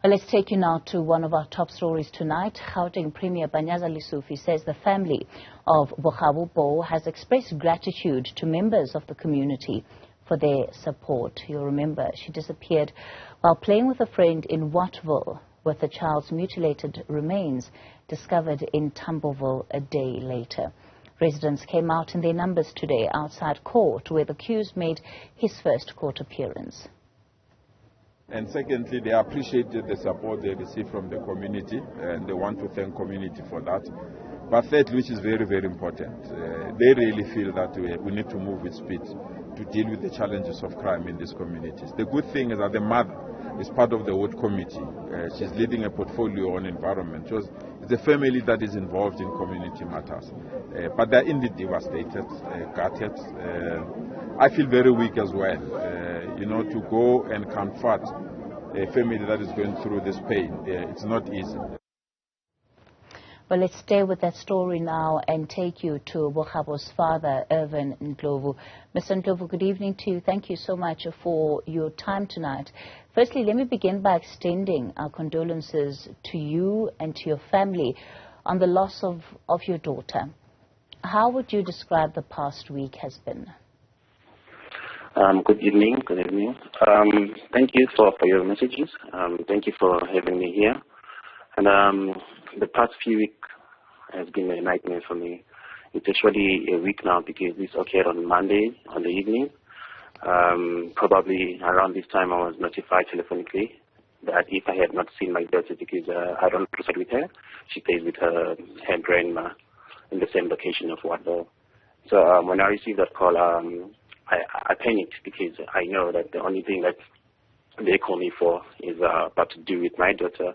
Well, let's take you now to one of our top stories tonight. Gauteng Premier Banyaza Lesufi says the family of Bokgabo Poo has expressed gratitude to members of the community for their support. You'll remember she disappeared while playing with a friend in Wattville, with the child's mutilated remains discovered in Tamboville a day later. Residents came out in their numbers today outside court, where the accused made his first court appearance. And secondly, they appreciated the support they received from the community, and they want to thank community for that. But thirdly, which is very, very important, they really feel that we need to move with speed to deal with the challenges of crime in these communities. The good thing is that the mother is part of the ward committee. She's leading a portfolio on environment. It's a family that is involved in community matters. But they're indeed devastated, gutted. I feel very weak as well, to go and comfort a family that is going through this pain. It's not easy. Well, let's stay with that story now and take you to Bokgabo's father, Irvin Ndlovu. Mr. Ndlovu, good evening to you. Thank you so much for your time tonight. Firstly, let me begin by extending our condolences to you and to your family on the loss of your daughter. How would you describe the past week has been? Good evening. Thank you for your messages. Thank you for having me here. And the past few weeks has been a nightmare for me. It's actually a week now because this occurred on Monday on the evening. Probably around this time I was notified telephonically that if I had not seen my daughter, because I don't reside with her, she stays with her grandma in the same location of Wattville. So when I received that call, I panicked because I know that the only thing that they call me for is about to do with my daughter.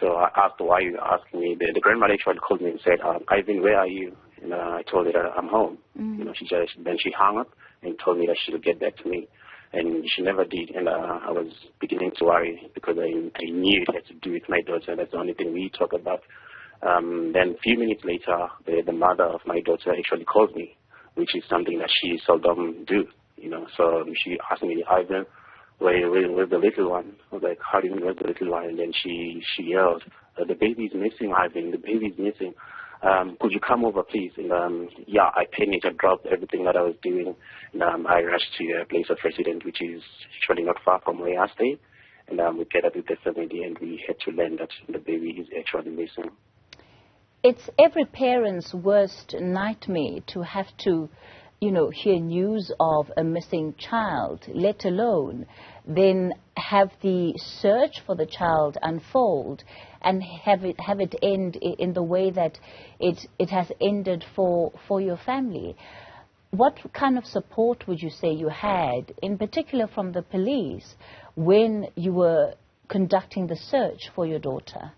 So I asked, why are you asking me? The grandmother actually called me and said, Irvin, where are you? And I told her that I'm home. Then she hung up and told me that she would get back to me. And she never did. And I was beginning to worry because I knew it had to do with my daughter. That's the only thing we talk about. Then a few minutes later, the mother of my daughter actually called me, which is something that she seldom do. So she asked me, Ivan, where's the little one? I was like, how do you mean, where's the little one? And then she yelled, the baby's missing, Ivan, the baby's missing. Could you come over, please? And I panicked. I dropped everything that I was doing. And I rushed to a place of residence, which is actually not far from where I stay. And we gathered with the family, and we had to learn that the baby is actually missing. It's every parent's worst nightmare to have to, hear news of a missing child, let alone then have the search for the child unfold and have it end in the way that it has ended for your family. What kind of support would you say you had, in particular from the police, when you were conducting the search for your daughter?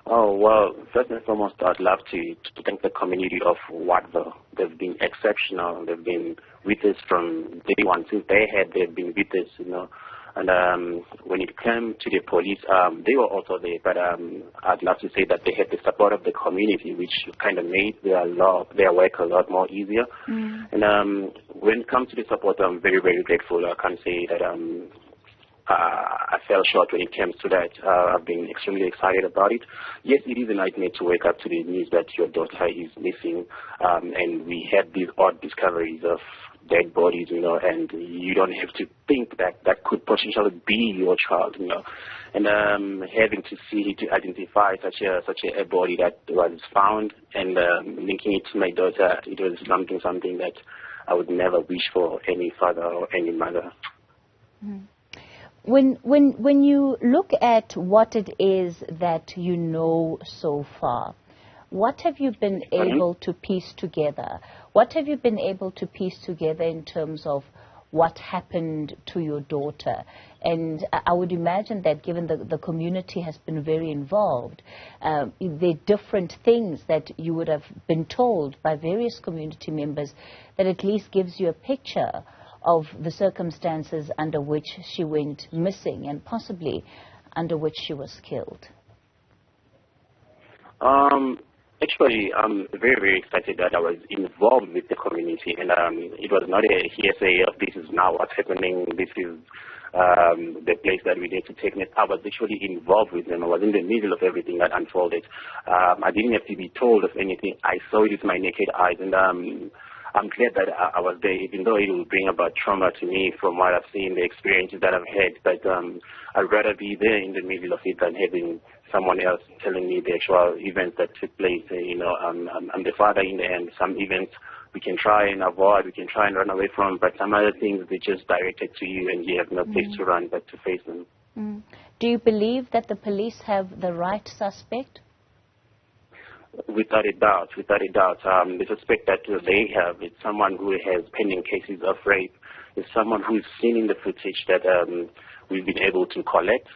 Oh, well, first and foremost, I'd love to thank the community of Wattville. They've been exceptional. They've been with us from day one. Since they've been with us, And when it came to the police, they were also there. But I'd love to say that they had the support of the community, which kind of made their work a lot more easier. And when it comes to the support, I'm very, very grateful. I can't say that I fell short when it came to that. I've been extremely excited about it. Yes, it is a nightmare to wake up to the news that your daughter is missing, and we had these odd discoveries of dead bodies, and you don't have to think that could potentially be your child, and having to see, to identify such a body that was found and linking it to my daughter, it was something that I would never wish for any father or any mother. When you look at what it is that you know so far, what have you been able to piece together? What have you been able to piece together in terms of what happened to your daughter? And I would imagine that given the community has been very involved, there are different things that you would have been told by various community members that at least gives you a picture of the circumstances under which she went missing and possibly under which she was killed. Actually, I'm very, very excited that I was involved with the community, and it was not a hearsay of this is now what's happening, this is the place that we need to take. I was actually involved with them. I was in the middle of everything that unfolded. I didn't have to be told of anything. I saw it with my naked eyes, and I'm glad that I was there, even though it will bring about trauma to me from what I've seen, the experiences that I've had. But I'd rather be there in the middle of it than having someone else telling me the actual events that took place. I'm the father in the end. Some events we can try and avoid, we can try and run away from, but some other things they just directed to you and you have no place to run but to face them. Do you believe that the police have the right suspect? Without a doubt. The suspect that they have is someone who has pending cases of rape. It's someone who's seen in the footage that we've been able to collect.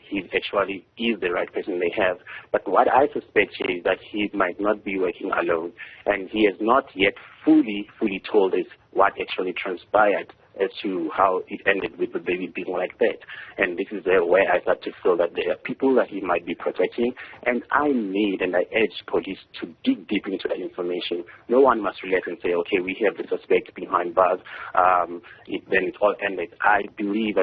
He actually is the right person they have. But what I suspect is that he might not be working alone, and he has not yet fully told us what actually transpired as to how it ended with the baby being like that. And this is where I start to feel that there are people that he might be protecting, and I urge police to dig deep into that information. No one must relax and say, okay, we have the suspect behind bars, then it's all ended. I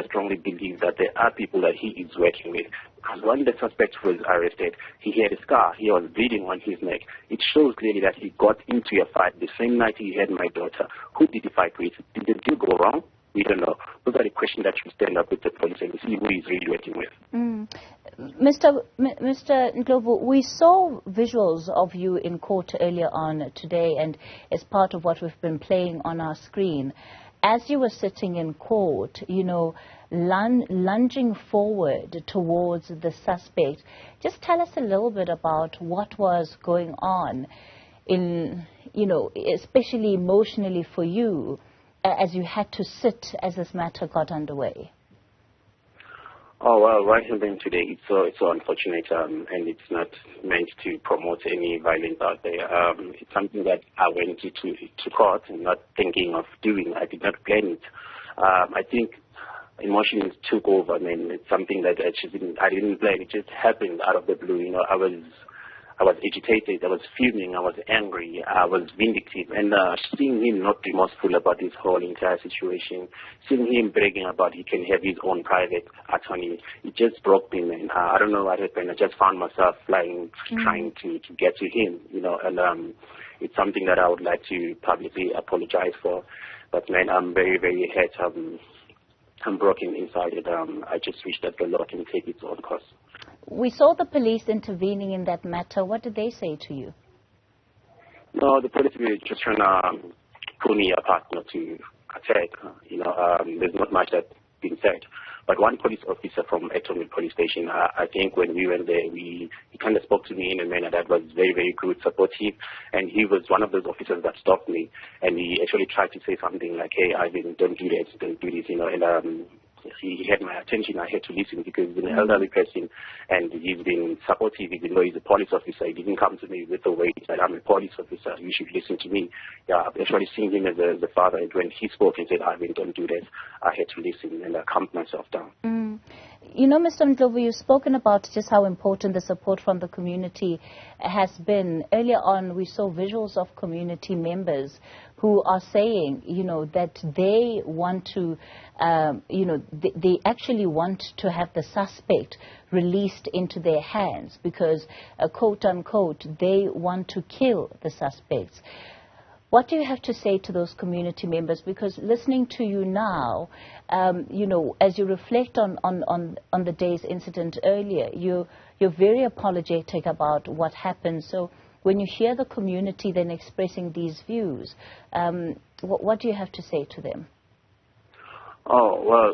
strongly believe that there are people that he is working with. Because when the suspect was arrested, he had a scar. He was bleeding on his neck. It shows clearly that he got into a fight the same night he had my daughter. Who did he fight with? Did the deal go wrong? We don't know. Those are the questions that should stand up with the police and see who he's really working with. Mr. Ndlovu, we saw visuals of you in court earlier on today, and as part of what we've been playing on our screen. As you were sitting in court, lunging forward towards the suspect, just tell us a little bit about what was going on, especially emotionally for you, as you had to sit as this matter got underway. Oh, well, what happened today, it's so unfortunate, and it's not meant to promote any violence out there. It's something that I went to court not thinking of doing. I did not plan it. I think emotions took over. It's something that I didn't plan. It just happened out of the blue. I was agitated, I was fuming, I was angry, I was vindictive, and seeing him not remorseful about this whole entire situation, seeing him bragging about he can have his own private attorney, it just broke me, man. I don't know what happened. I just found myself trying to get to him, and it's something that I would like to publicly apologize for. But, man, I'm very, very hurt. I'm broken inside, and I just wish that the law can take its own course. We saw the police intervening in that matter. What did they say to you? No, the police were just trying to pull me apart, not to attack. There's not much that's been said. But one police officer from Wattville police station, I think when we went there, he kind of spoke to me in a manner that was very, very good, supportive, and he was one of those officers that stopped me, and he actually tried to say something like, hey, Irvin, don't do that, don't do this, and he had my attention. I had to listen because he's an elderly person and he's been supportive even though he's a police officer. He didn't come to me with the weight that I'm a police officer, you should listen to me. Yeah, I've actually seen him as a father, and when he spoke and said, Irvin, don't do that, I had to listen and I calmed myself down. Mr. Ndlovu, you've spoken about just how important the support from the community has been. Earlier on, we saw visuals of community members who are saying, that they want to, they actually want to have the suspect released into their hands because, quote unquote, they want to kill the suspects. What do you have to say to those community members? Because listening to you now, as you reflect on the day's incident earlier, you're very apologetic about what happened. So when you hear the community then expressing these views, what do you have to say to them? Oh, well,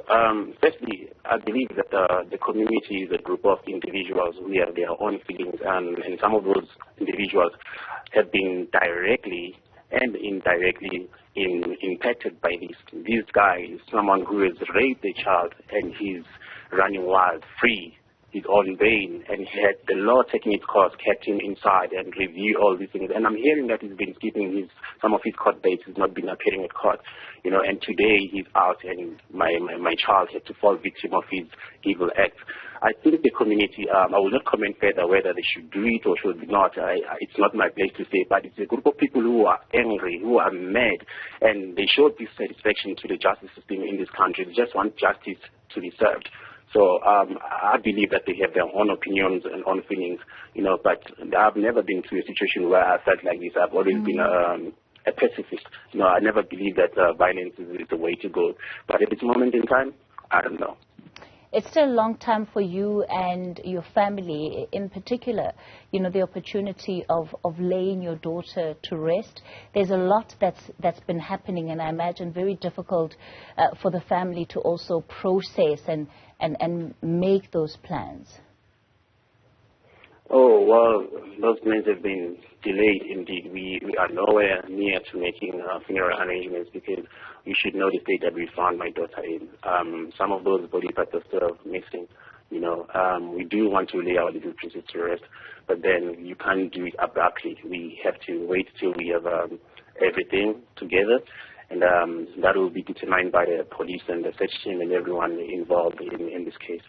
firstly, I believe that the community is a group of individuals who have their own feelings, and some of those individuals have been directly and indirectly impacted by this. This guy is someone who has raped a child and he's running wild, free, his own vein, and he had the law taking its course, kept him inside and review all these things. And I'm hearing that he's been skipping some of his court dates, he's not been appearing at court, and today he's out and my child had to fall victim of his evil act. I think the community, I will not comment further whether they should do it or should not. It's not my place to say, but it's a group of people who are angry, who are mad, and they showed dissatisfaction to the justice system in this country. They just want justice to be served. So I believe that they have their own opinions and own feelings, but I've never been through a situation where I felt like this. I've always been a pacifist. I never believed that violence is the way to go. But at this moment in time, I don't know. It's still a long time for you and your family, in particular, the opportunity of laying your daughter to rest. There's a lot that's been happening, and I imagine very difficult for the family to also process and make those plans. Oh, well, those plans have been delayed indeed. We are nowhere near to making funeral arrangements because we should know the state that we found my daughter in. Some of those body parts are still missing. We do want to lay our little princess to rest, but then you can't do it abruptly. We have to wait till we have everything together, and that will be determined by the police and the search team and everyone involved in this case.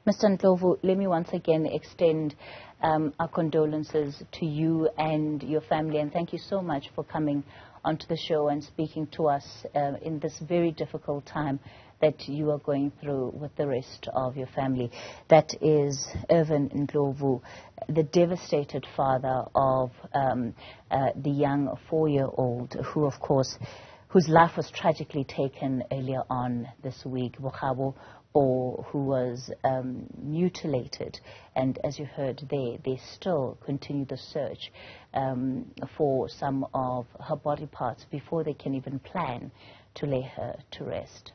Mr. Ndlovu, let me once again extend our condolences to you and your family, and thank you so much for coming onto the show and speaking to us in this very difficult time that you are going through with the rest of your family. That is Irvin Ndlovu, the devastated father of the young 4-year-old whose life was tragically taken earlier on this week. Bokgabo Poo, who was mutilated, and as you heard, they still continue the search for some of her body parts before they can even plan to lay her to rest.